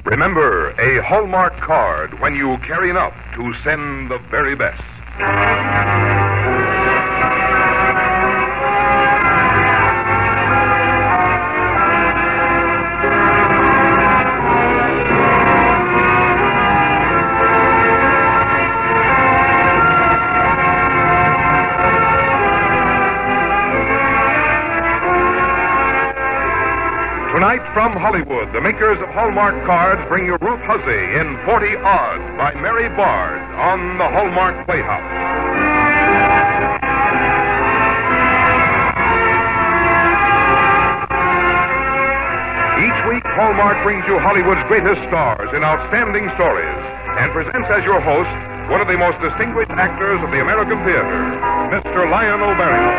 Remember, a Hallmark card when you carry enough to send the very best. Tonight from Hollywood, the makers of Hallmark cards bring you Ruth Hussey in 40 Odds by Mary Bard on the Hallmark Playhouse. Each week, Hallmark brings you Hollywood's greatest stars in outstanding stories and presents as your host one of the most distinguished actors of the American theater, Mr. Lionel Barrymore.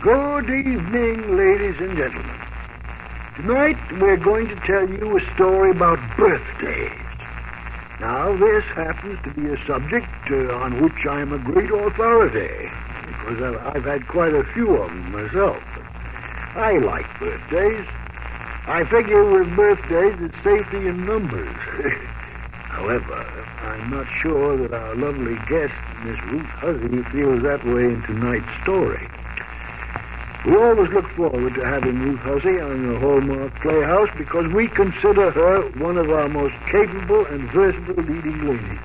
Good evening, ladies and gentlemen. Tonight we're going to tell you a story about birthdays. Now, this happens to be a subject on which I'm a great authority, because I've had quite a few of them myself. I like birthdays. I figure with birthdays it's safety in numbers. However, I'm not sure that our lovely guest, Miss Ruth Hussey, feels that way in tonight's story. We always look forward to having Ruth Hussey on the Hallmark Playhouse because we consider her one of our most capable and versatile leading ladies.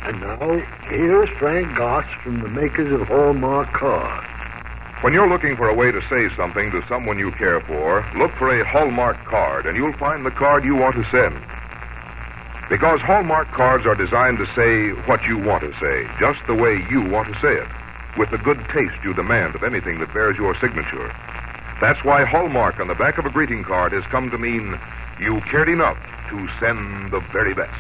And now, here's Frank Goss from the makers of Hallmark cards. When you're looking for a way to say something to someone you care for, look for a Hallmark card, and you'll find the card you want to send. Because Hallmark cards are designed to say what you want to say, just the way you want to say it, with the good taste you demand of anything that bears your signature. That's why Hallmark on the back of a greeting card has come to mean you cared enough to send the very best.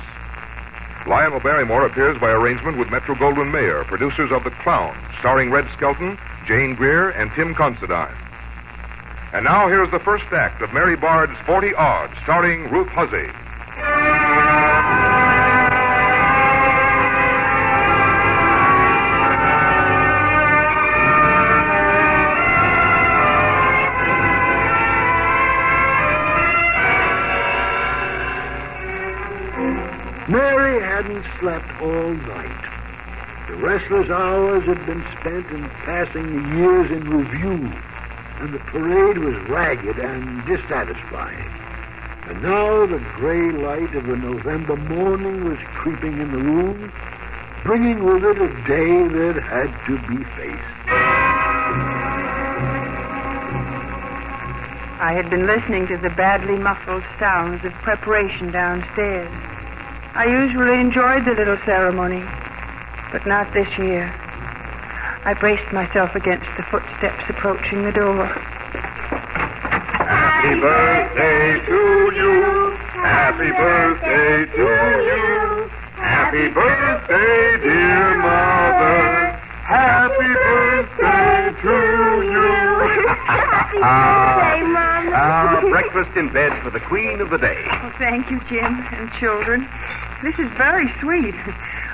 Lionel Barrymore appears by arrangement with Metro-Goldwyn-Mayer, producers of The Clown, starring Red Skelton, Jane Greer, and Tim Considine. And now here's the first act of Mary Bard's 40 Odds, starring Ruth Hussey. Mary hadn't slept all night. The restless hours had been spent in passing the years in review, and the parade was ragged and dissatisfying. And now the gray light of a November morning was creeping in the room, bringing with it a day that had to be faced. I had been listening to the badly muffled sounds of preparation downstairs. I usually enjoyed the little ceremony, but not this year. I braced myself against the footsteps approaching the door. Happy birthday to you. Happy birthday to you. Happy birthday, dear mother. Happy birthday to you. Happy birthday, Mama. Breakfast in bed for the queen of the day. Oh, thank you, Jim and children. This is very sweet.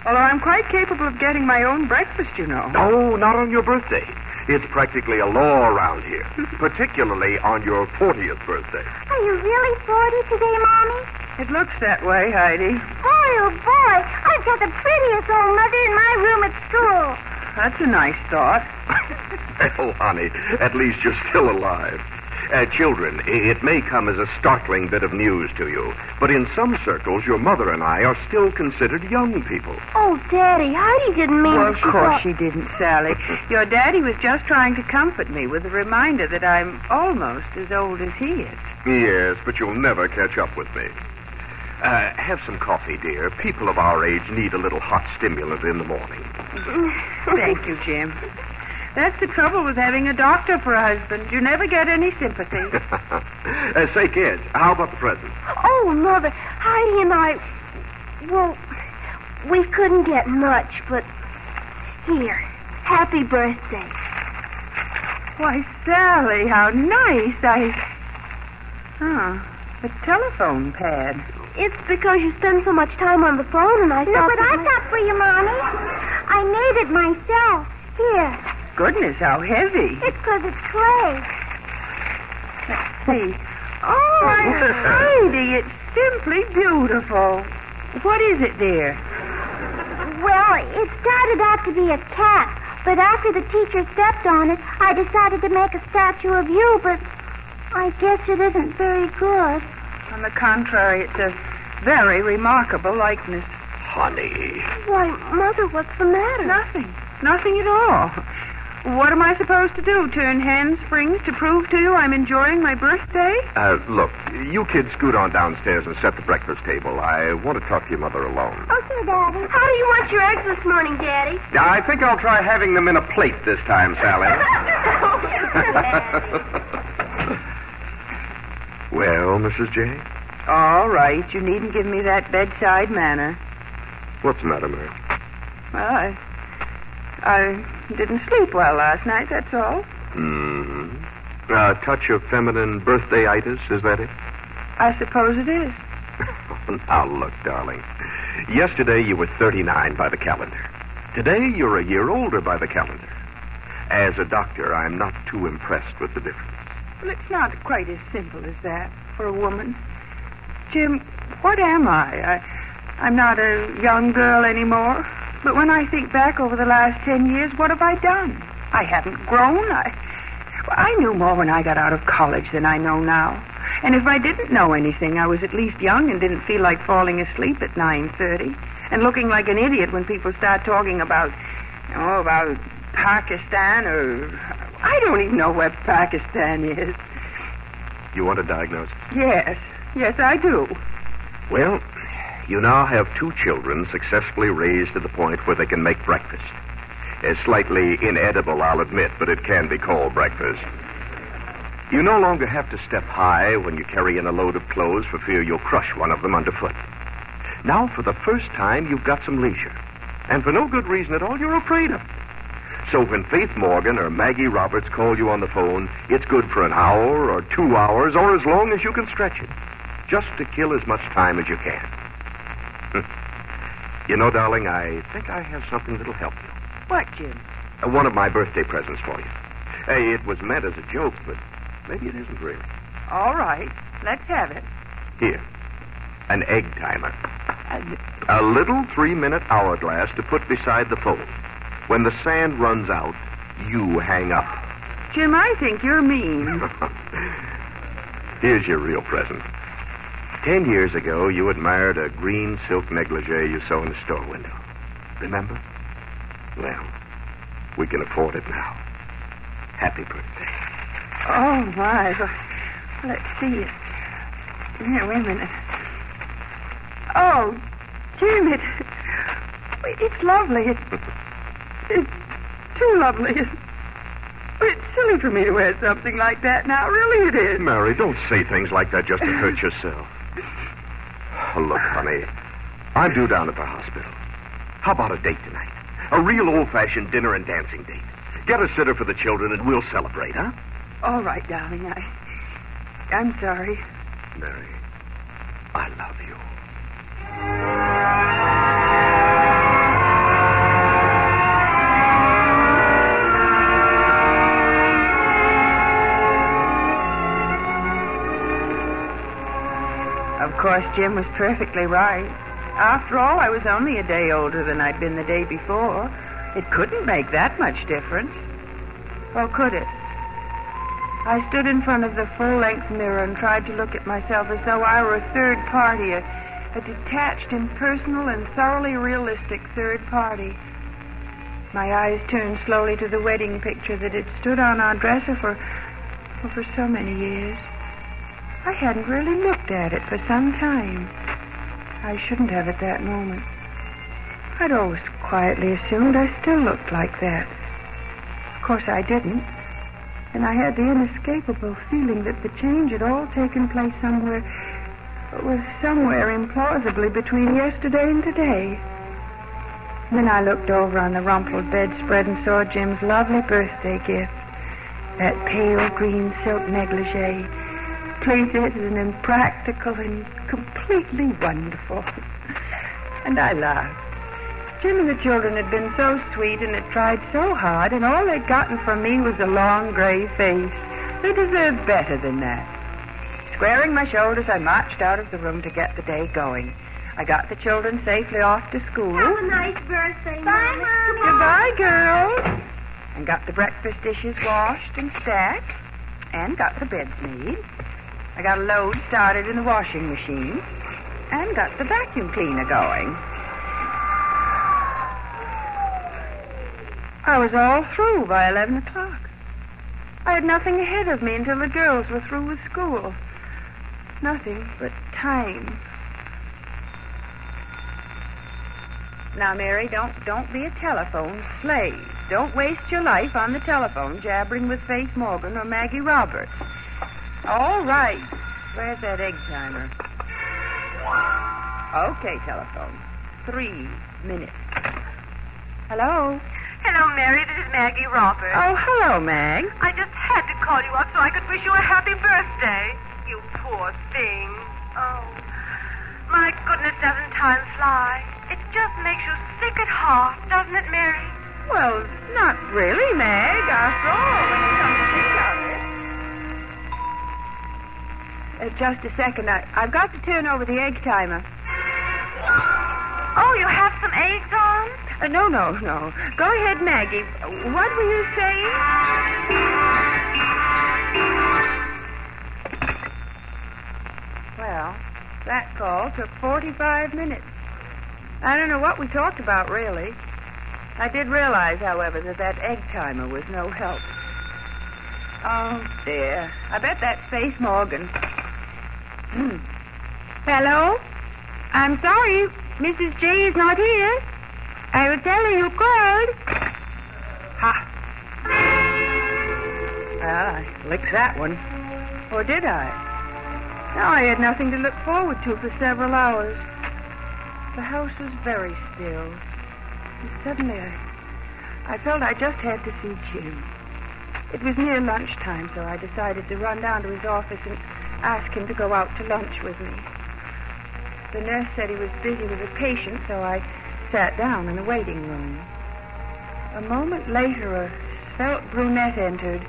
Although I'm quite capable of getting my own breakfast, you know. No, not on your birthday. It's practically a law around here, particularly on your 40th birthday. Are you really 40 today, Mommy? It looks that way, Heidi. Boy, oh boy, I've got the prettiest old mother in my room at school. That's a nice thought. Well, honey, at least you're still alive. Children, it may come as a startling bit of news to you, but in some circles, your mother and I are still considered young people. Oh, Daddy, Heidi didn't mean Well, that of she course thought... she didn't, Sally. Your daddy was just trying to comfort me with a reminder that I'm almost as old as he is. Yes, but you'll never catch up with me. Have some coffee, dear. People of our age need a little hot stimulant in the morning. Thank you, Jim. That's the trouble with having a doctor for a husband. You never get any sympathy. Say, kids, how about the presents? Oh, Mother, Heidi and I... Well, we couldn't get much, but... Here, happy birthday. Why, Sally, how nice. A telephone pad. it's because you spend so much time on the phone, and I thought... Look what I got for you, Mommy. I made it myself. Here. Goodness, how heavy. It's because it's clay. Let's see. Oh, Heidi, it's simply beautiful. What is it, dear? Well, it started out to be a cat, but after the teacher stepped on it, I decided to make a statue of you, but I guess it isn't very good. On the contrary, it's a very remarkable likeness. Honey. Why, Mother, what's the matter? Nothing. Nothing at all. What am I supposed to do? Turn handsprings to prove to you I'm enjoying my birthday? Look, you kids scoot on downstairs and set the breakfast table. I want to talk to your mother alone. Okay, Daddy. How do you want your eggs this morning, Daddy? I think I'll try having them in a plate this time, Sally. Well, Mrs. J? All right. You needn't give me that bedside manner. What's the matter, Mary? Well, I didn't sleep well last night, that's all. Mm-hmm. A touch of feminine birthday-itis, is that it? I suppose it is. Now, look, darling. Yesterday you were 39 by the calendar. Today you're a year older by the calendar. As a doctor, I'm not too impressed with the difference. Well, it's not quite as simple as that for a woman. Jim, what am I? I'm not a young girl anymore. But when I think back over the last 10 years, what have I done? I haven't grown. I knew more when I got out of college than I know now. And if I didn't know anything, I was at least young and didn't feel like falling asleep at 9:30 and looking like an idiot when people start talking about Pakistan or... I don't even know what Pakistan is. You want a diagnosis? Yes, I do. Well, you now have 2 children successfully raised to the point where they can make breakfast. It's slightly inedible, I'll admit, but it can be called breakfast. You no longer have to step high when you carry in a load of clothes for fear you'll crush one of them underfoot. Now, for the first time, you've got some leisure. And for no good reason at all, you're afraid of it. So when Faith Morgan or Maggie Roberts call you on the phone, it's good for an hour or 2 hours or as long as you can stretch it. Just to kill as much time as you can. You know, darling, I think I have something that'll help you. What, Jim? One of my birthday presents for you. Hey, it was meant as a joke, but maybe it isn't really. All right. Let's have it. Here. An egg timer. A little 3-minute hourglass to put beside the phone. When the sand runs out, you hang up. Jim, I think you're mean. Here's your real present. 10 years ago, you admired a green silk negligee you saw in the store window. Remember? Well, we can afford it now. Happy birthday. Oh, my. Let's see it. Here, wait a minute. Oh, Jim, it's lovely. It's too lovely. It's silly for me to wear something like that now. Really, it is. Mary, don't say things like that just to hurt yourself. Look, honey, I'm due down at the hospital. How about a date tonight? A real old-fashioned dinner and dancing date. Get a sitter for the children and we'll celebrate, huh? All right, darling. I'm sorry. Mary, I love you. Of course, Jim was perfectly right. After all, I was only a day older than I'd been the day before. It couldn't make that much difference. Or could it? I stood in front of the full-length mirror and tried to look at myself as though I were a third party, a detached, impersonal, and thoroughly realistic third party. My eyes turned slowly to the wedding picture that had stood on our dresser for so many years. I hadn't really looked at it for some time. I shouldn't have at that moment. I'd always quietly assumed I still looked like that. Of course I didn't. And I had the inescapable feeling that the change had all taken place somewhere implausibly between yesterday and today. Then I looked over on the rumpled bedspread and saw Jim's lovely birthday gift, that pale green silk negligee, complicated and impractical and completely wonderful. And I laughed. Jim and the children had been so sweet and had tried so hard, and all they'd gotten from me was a long gray face. They deserved better than that. Squaring my shoulders, I marched out of the room to get the day going. I got the children safely off to school. Have a nice birthday, Bye, Mom. Goodbye, girls. And got the breakfast dishes washed and stacked, and got the beds made. I got a load started in the washing machine, and got the vacuum cleaner going. I was all through by 11 o'clock. I had nothing ahead of me until the girls were through with school. Nothing but time. Now, Mary, don't be a telephone slave. Don't waste your life on the telephone jabbering with Faith Morgan or Maggie Roberts. All right. Where's that egg timer? Okay, telephone. 3 minutes. Hello? Hello, Mary. This is Maggie Roberts. Oh, hello, Mag. I just had to call you up so I could wish you a happy birthday. You poor thing. Oh, my goodness, doesn't time fly? It just makes you sick at heart, doesn't it, Mary? Well, not really, Mag. After all, when you come to think of it. Just a second. I've got to turn over the egg timer. Oh, you have some eggs on? No. Go ahead, Maggie. What were you saying? Well, that call took 45 minutes. I don't know what we talked about, really. I did realize, however, that egg timer was no help. Oh, dear. I bet that's Faith Morgan. Hello? I'm sorry, Mrs. J is not here. I will tell her you called. Ha. Well, I licked that one. Or did I? Now I had nothing to look forward to for several hours. The house was very still. And suddenly I felt I just had to see Jim. It was near lunchtime, so I decided to run down to his office and ask him to go out to lunch with me. The nurse said he was busy with a patient, so I sat down in the waiting room. A moment later, a svelte brunette entered,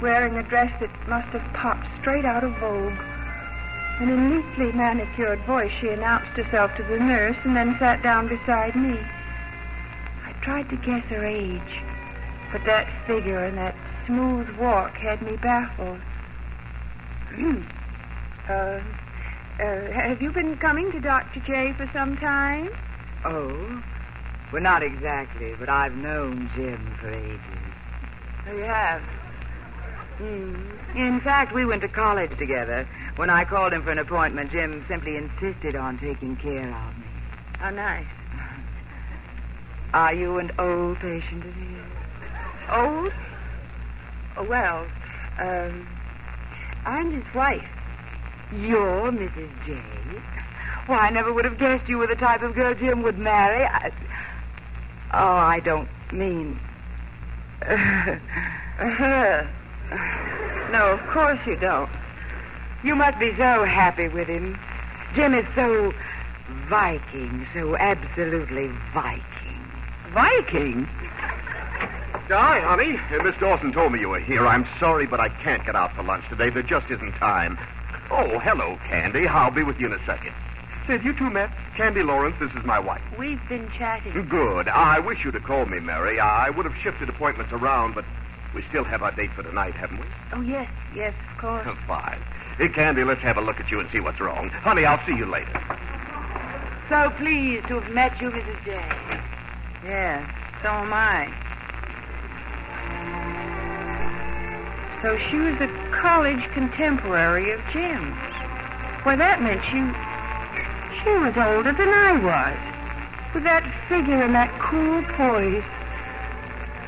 wearing a dress that must have popped straight out of Vogue. In a neatly manicured voice, she announced herself to the nurse and then sat down beside me. I tried to guess her age, but that figure and that smooth walk had me baffled. Have you been coming to Dr. J for some time? Oh, well, not exactly, but I've known Jim for ages. Oh, you have? In fact, we went to college together. When I called him for an appointment, Jim simply insisted on taking care of me. How nice. Are you an old patient of his? Old? Oh, well, I'm his wife. You're Mrs. J? Why, I never would have guessed you were the type of girl Jim would marry. I don't mean... No, of course you don't. You must be so happy with him. Jim is so Viking, so absolutely Viking. Viking? Hi, honey. Miss Dawson told me you were here. I'm sorry, but I can't get out for lunch today. There just isn't time. Oh, hello, Candy. I'll be with you in a second. Said you two met? Candy Lawrence, this is my wife. We've been chatting. Good. I wish you'd have called me, Mary. I would have shifted appointments around, but we still have our date for tonight, haven't we? Oh, yes, of course. Fine. Hey, Candy, let's have a look at you and see what's wrong. Honey, I'll see you later. So pleased to have met you, Mrs. J. Yeah, so am I. So she was a college contemporary of Jim's. Why, that meant she was older than I was. With that figure and that cool poise.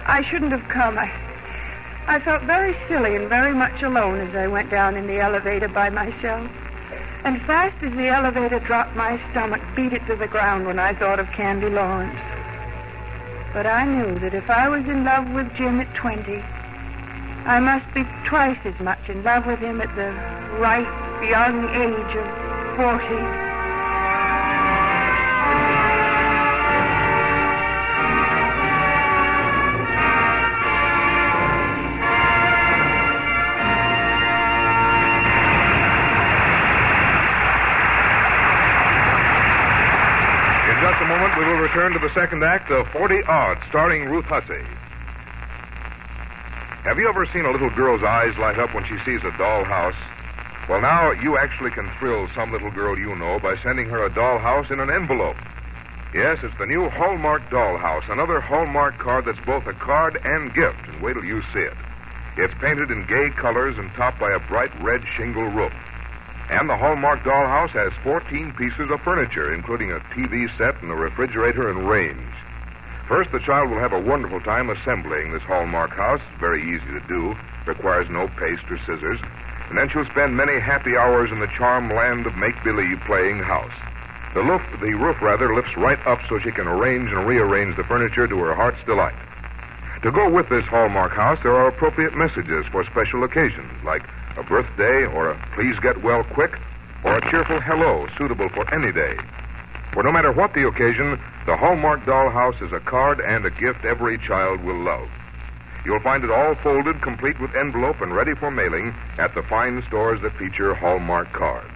I shouldn't have come. I felt very silly and very much alone as I went down in the elevator by myself. And fast as the elevator dropped, my stomach beat it to the ground when I thought of Candy Lawrence. But I knew that if I was in love with Jim at 20, I must be twice as much in love with him at the ripe young age of 40. In just a moment, we will return to the second act of 40 Odd, starring Ruth Hussey. Have you ever seen a little girl's eyes light up when she sees a dollhouse? Well, now you actually can thrill some little girl you know by sending her a dollhouse in an envelope. Yes, it's the new Hallmark dollhouse, another Hallmark card that's both a card and gift, and wait till you see it. It's painted in gay colors and topped by a bright red shingle roof. And the Hallmark dollhouse has 14 pieces of furniture, including a TV set and a refrigerator and range. First, the child will have a wonderful time assembling this Hallmark house. Very easy to do. Requires no paste or scissors. And then she'll spend many happy hours in the charmed land of make-believe playing house. The roof lifts right up so she can arrange and rearrange the furniture to her heart's delight. To go with this Hallmark house, there are appropriate messages for special occasions, like a birthday or a please get well quick or a cheerful hello suitable for any day. For no matter what the occasion, the Hallmark dollhouse is a card and a gift every child will love. You'll find it all folded, complete with envelope and ready for mailing at the fine stores that feature Hallmark cards.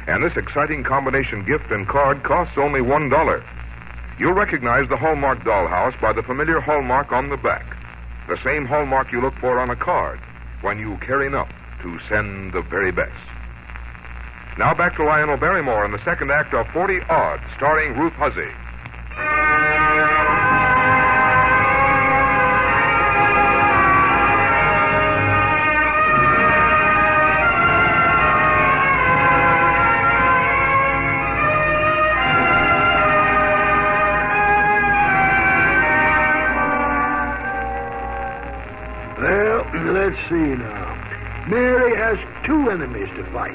And this exciting combination gift and card costs only $1. You'll recognize the Hallmark dollhouse by the familiar hallmark on the back, the same hallmark you look for on a card when you carry enough to send the very best. Now back to Lionel Barrymore in the second act of 40 Odd, starring Ruth Hussey. Well, let's see now. Mary has two enemies to fight.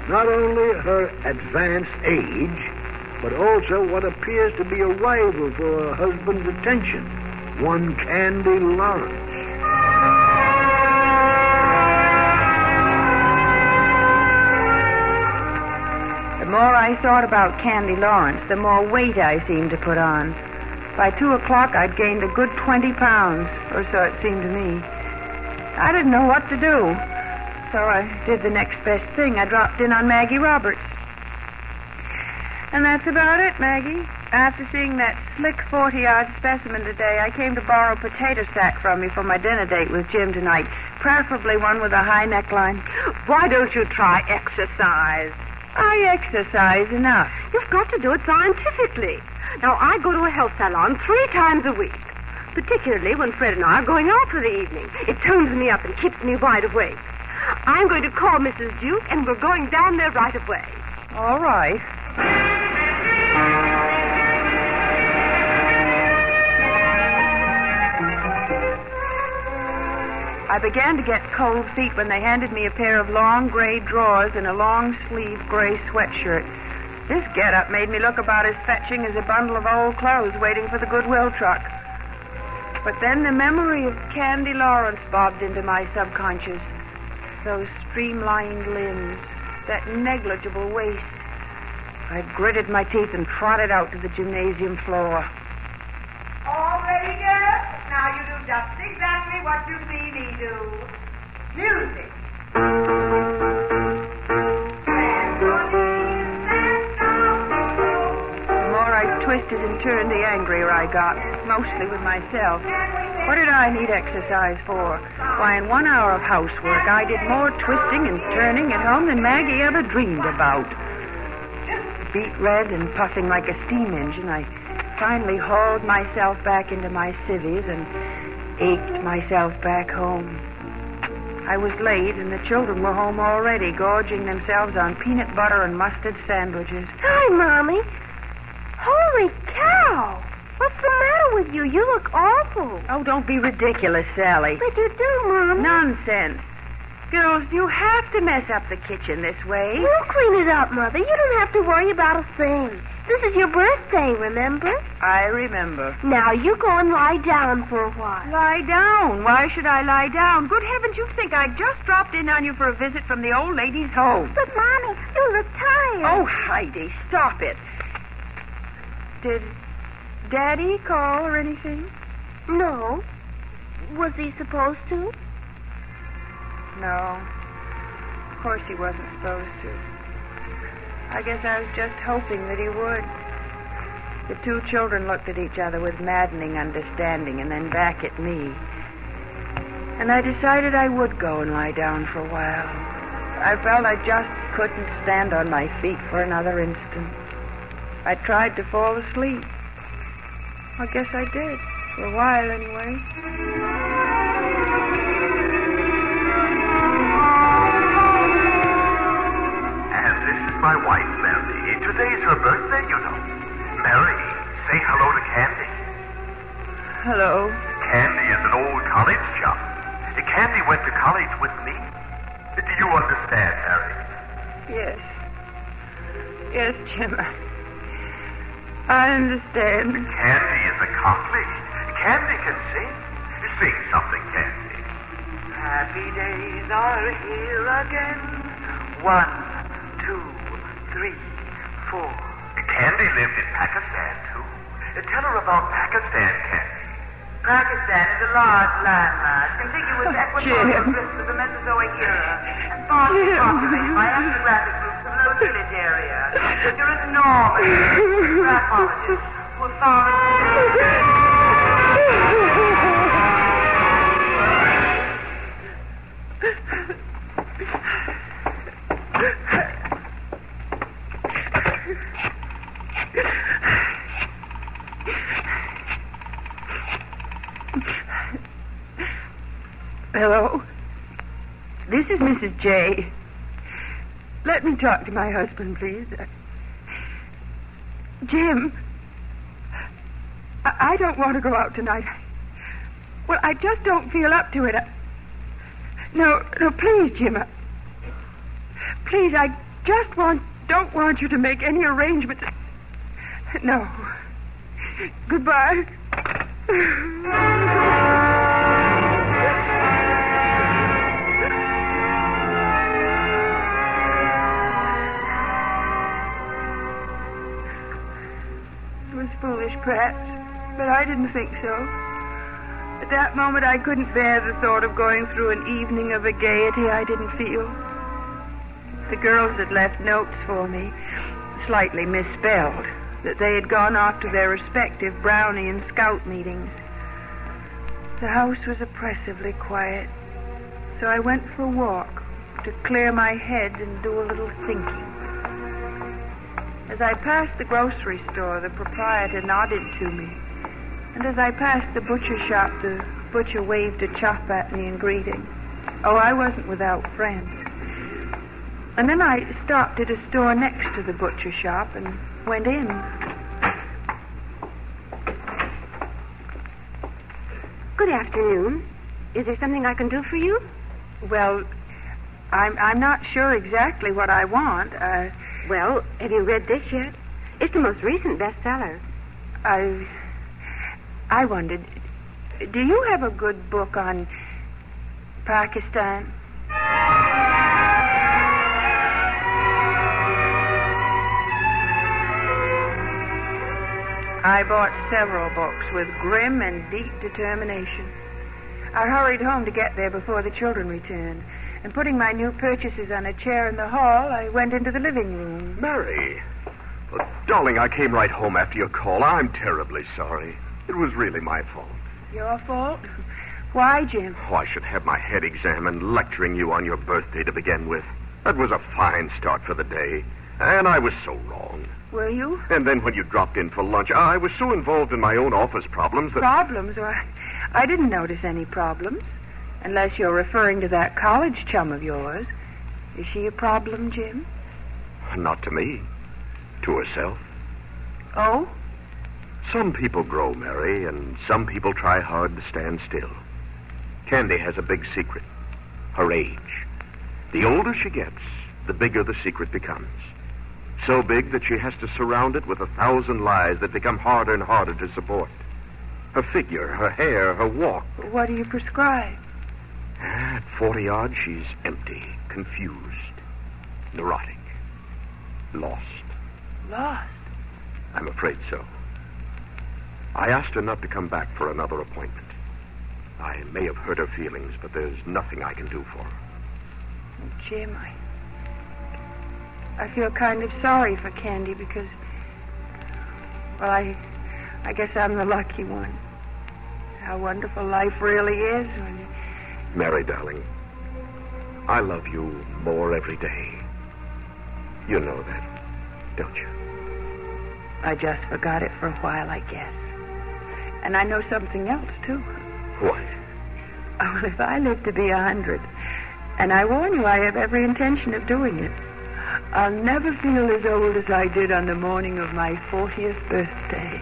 Not only her advanced age, but also what appears to be a rival for her husband's attention, one Candy Lawrence. The more I thought about Candy Lawrence, the more weight I seemed to put on. By 2 o'clock, I'd gained a good 20 pounds, or so it seemed to me. I didn't know what to do. So I did the next best thing. I dropped in on Maggie Roberts. And that's about it, Maggie. After seeing that slick 40-odd specimen today, I came to borrow a potato sack from you for my dinner date with Jim tonight. Preferably one with a high neckline. Why don't you try exercise? I exercise enough. You've got to do it scientifically. Now, I go to a health salon 3 times a week, particularly when Fred and I are going out for the evening. It tones me up and keeps me wide awake. I'm going to call Mrs. Duke, and we're going down there right away. All right. I began to get cold feet when they handed me a pair of long gray drawers and a long-sleeve gray sweatshirt. This get-up made me look about as fetching as a bundle of old clothes waiting for the Goodwill truck. But then the memory of Candy Lawrence bobbed into my subconscious. Those streamlined limbs, that negligible waist. I gritted my teeth and trotted out to the gymnasium floor. All ready, girls? Now you do just exactly what you see me do. Music. The more I twisted and turned, the angrier I got, mostly with myself. What did I need exercise for? Why, in 1 hour of housework, I did more twisting and turning at home than Maggie ever dreamed about. Beet red and puffing like a steam engine, I finally hauled myself back into my civvies and ached myself back home. I was late, and the children were home already, gorging themselves on peanut butter and mustard sandwiches. Hi, Mommy. Holy cow! What's the matter with you? You look awful. Oh, don't be ridiculous, Sally. But you do, Mom. Nonsense. Girls, you have to mess up the kitchen this way. We'll clean it up, Mother. You don't have to worry about a thing. This is your birthday, remember? I remember. Now you go and lie down for a while. Lie down? Why should I lie down? Good heavens, you think I just dropped in on you for a visit from the old lady's home. But, Mommy, you look tired. Oh, Heidi, stop it. Did Daddy call or anything? No. Was he supposed to? No. Of course he wasn't supposed to. I guess I was just hoping that he would. The two children looked at each other with maddening understanding and then back at me. And I decided I would go and lie down for a while. I felt I just couldn't stand on my feet for another instant. I tried to fall asleep. I guess I did. For a while, anyway. And this is my wife, Mary. Today's her birthday, you know. Mary, say hello to Candy. Hello. Candy is an old college chum. Candy went to college with me. Do you understand, Mary? Yes. Yes, Jim. I understand. Candy is accomplished. Candy can sing. Sing something, Candy. Happy days are here again. 1, 2, 3, 4. Candy lived in Pakistan, too. Tell her about Pakistan, Candy. Pakistan is a large landmass, contiguous equatorial drifts of the Mesozoic era, and sparsely populated by ethnographic groups of low tillage area. There is enormous graphologists who have found... Hello? This is Mrs. J. Let me talk to my husband, please. Jim, I don't want to go out tonight. Well, I just don't feel up to it. No, please, Jim. Please, I just don't want you to make any arrangements. No. Goodbye. It was foolish, perhaps, but I didn't think so. At that moment, I couldn't bear the thought of going through an evening of a gaiety I didn't feel. The girls had left notes for me, slightly misspelled, that they had gone off to their respective Brownie and Scout meetings. The house was oppressively quiet, so I went for a walk to clear my head and do a little thinking. As I passed the grocery store, the proprietor nodded to me. And as I passed the butcher shop, the butcher waved a chop at me in greeting. Oh, I wasn't without friends. And then I stopped at a store next to the butcher shop and went in. Good afternoon. Is there something I can do for you? Well, I'm not sure exactly what I want. Well, have you read this yet? It's the most recent bestseller. I wondered, do you have a good book on Pakistan? I bought several books with grim and deep determination. I hurried home to get there before the children returned. And putting my new purchases on a chair in the hall, I went into the living room. Mary. Oh, darling, I came right home after your call. I'm terribly sorry. It was really my fault. Your fault? Why, Jim? Oh, I should have my head examined lecturing you on your birthday to begin with. That was a fine start for the day. And I was so wrong. Were you? And then when you dropped in for lunch, I was so involved in my own office problems that... Problems? Why, I didn't notice any problems. Unless you're referring to that college chum of yours. Is she a problem, Jim? Not to me. To herself. Oh? Some people grow, Mary, and some people try hard to stand still. Candy has a big secret. Her age. The older she gets, the bigger the secret becomes. So big that she has to surround it with 1,000 lies that become harder and harder to support. Her figure, her hair, her walk. What do you prescribe? At 40-odd, she's empty, confused, neurotic, lost. Lost? I'm afraid so. I asked her not to come back for another appointment. I may have hurt her feelings, but there's nothing I can do for her. Jim, I feel kind of sorry for Candy because, well, I guess I'm the lucky one. How wonderful life really is when you... Mary, darling, I love you more every day. You know that, don't you? I just forgot it for a while, I guess. And I know something else, too. What? Oh, well, if I live to be 100, and I warn you, I have every intention of doing it, I'll never feel as old as I did on the morning of my 40th birthday.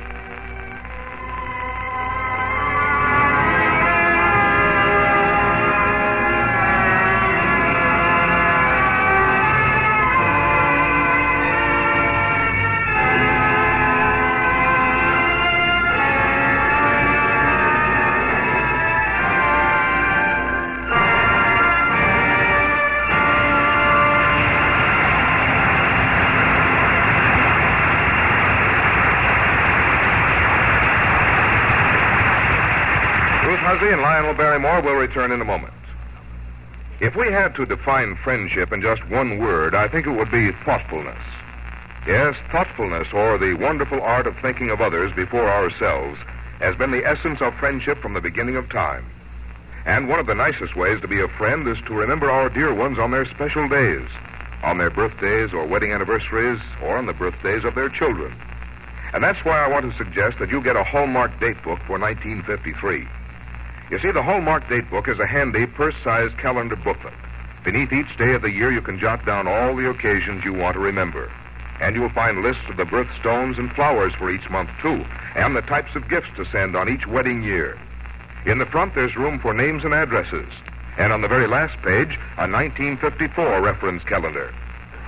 And Lionel Barrymore will return in a moment. If we had to define friendship in just one word, I think it would be thoughtfulness. Yes, thoughtfulness, or the wonderful art of thinking of others before ourselves, has been the essence of friendship from the beginning of time. And one of the nicest ways to be a friend is to remember our dear ones on their special days, on their birthdays or wedding anniversaries, or on the birthdays of their children. And that's why I want to suggest that you get a Hallmark date book for 1953. You see, the Hallmark date book is a handy purse-sized calendar booklet. Beneath each day of the year, you can jot down all the occasions you want to remember. And you'll find lists of the birthstones and flowers for each month, too, and the types of gifts to send on each wedding year. In the front, there's room for names and addresses. And on the very last page, a 1954 reference calendar.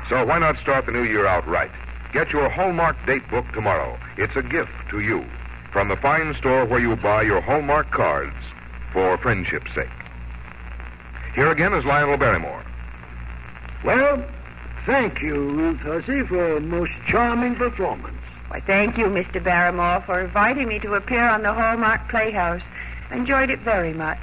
So why not start the new year out right? Get your Hallmark date book tomorrow. It's a gift to you from the fine store where you buy your Hallmark cards for friendship's sake. Here again is Lionel Barrymore. Well, thank you, Ruth Hussey, for a most charming performance. Why, thank you, Mr. Barrymore, for inviting me to appear on the Hallmark Playhouse. I enjoyed it very much.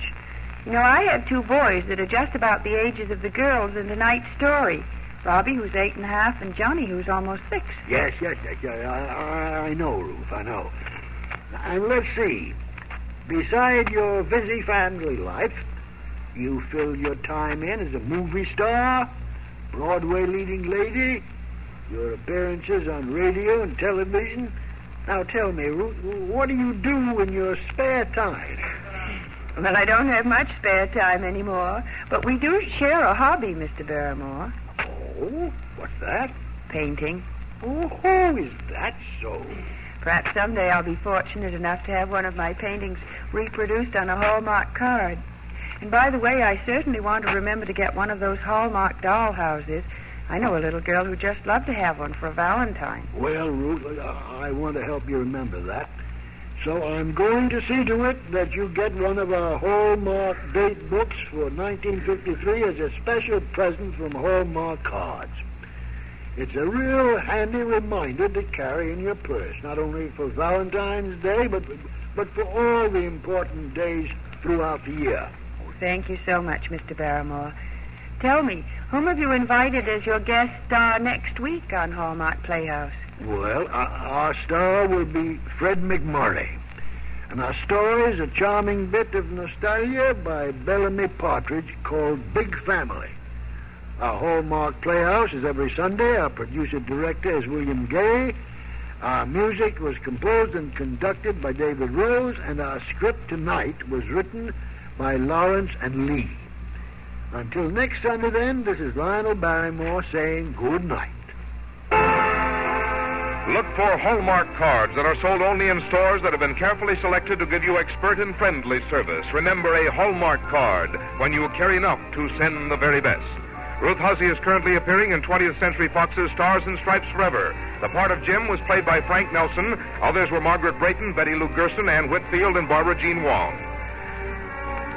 You know, I have 2 boys that are just about the ages of the girls in tonight's story. Robbie, who's 8 and a half, and Johnny, who's almost 6. Yes. I know, Ruth, I know. And let's see. Beside your busy family life, you fill your time in as a movie star, Broadway leading lady, your appearances on radio and television. Now tell me, Ruth, what do you do in your spare time? Well, I don't have much spare time anymore, but we do share a hobby, Mr. Barrymore. Oh, what's that? Painting. Oh, is that so? Perhaps someday I'll be fortunate enough to have one of my paintings reproduced on a Hallmark card. And by the way, I certainly want to remember to get one of those Hallmark doll houses. I know a little girl who'd just love to have one for a Valentine. Well, Ruth, I want to help you remember that. So I'm going to see to it that you get one of our Hallmark date books for 1953 as a special present from Hallmark Cards. It's a real handy reminder to carry in your purse, not only for Valentine's Day, but for all the important days throughout the year. Oh, thank you so much, Mr. Barrymore. Tell me, whom have you invited as your guest star next week on Hallmark Playhouse? Well, our star will be Fred McMurray. And our story is a charming bit of nostalgia by Bellamy Partridge called Big Family. Our Hallmark Playhouse is every Sunday. Our producer-director is William Gay. Our music was composed and conducted by David Rose, and our script tonight was written by Lawrence and Lee. Until next Sunday, then, this is Lionel Barrymore saying good night. Look for Hallmark cards that are sold only in stores that have been carefully selected to give you expert and friendly service. Remember, a Hallmark card when you care enough to send the very best. Ruth Hussey is currently appearing in 20th Century Fox's Stars and Stripes Forever. The part of Jim was played by Frank Nelson. Others were Margaret Brayton, Betty Lou Gerson, Ann Whitfield, and Barbara Jean Wong.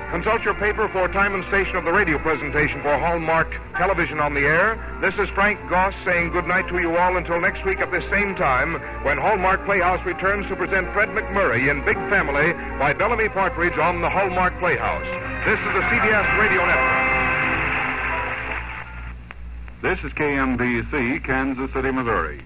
Consult your paper for time and station of the radio presentation for Hallmark Television on the Air. This is Frank Goss saying good night to you all until next week at this same time when Hallmark Playhouse returns to present Fred McMurray in Big Family by Bellamy Partridge on the Hallmark Playhouse. This is the CBS Radio Network. This is KMBC, Kansas City, Missouri.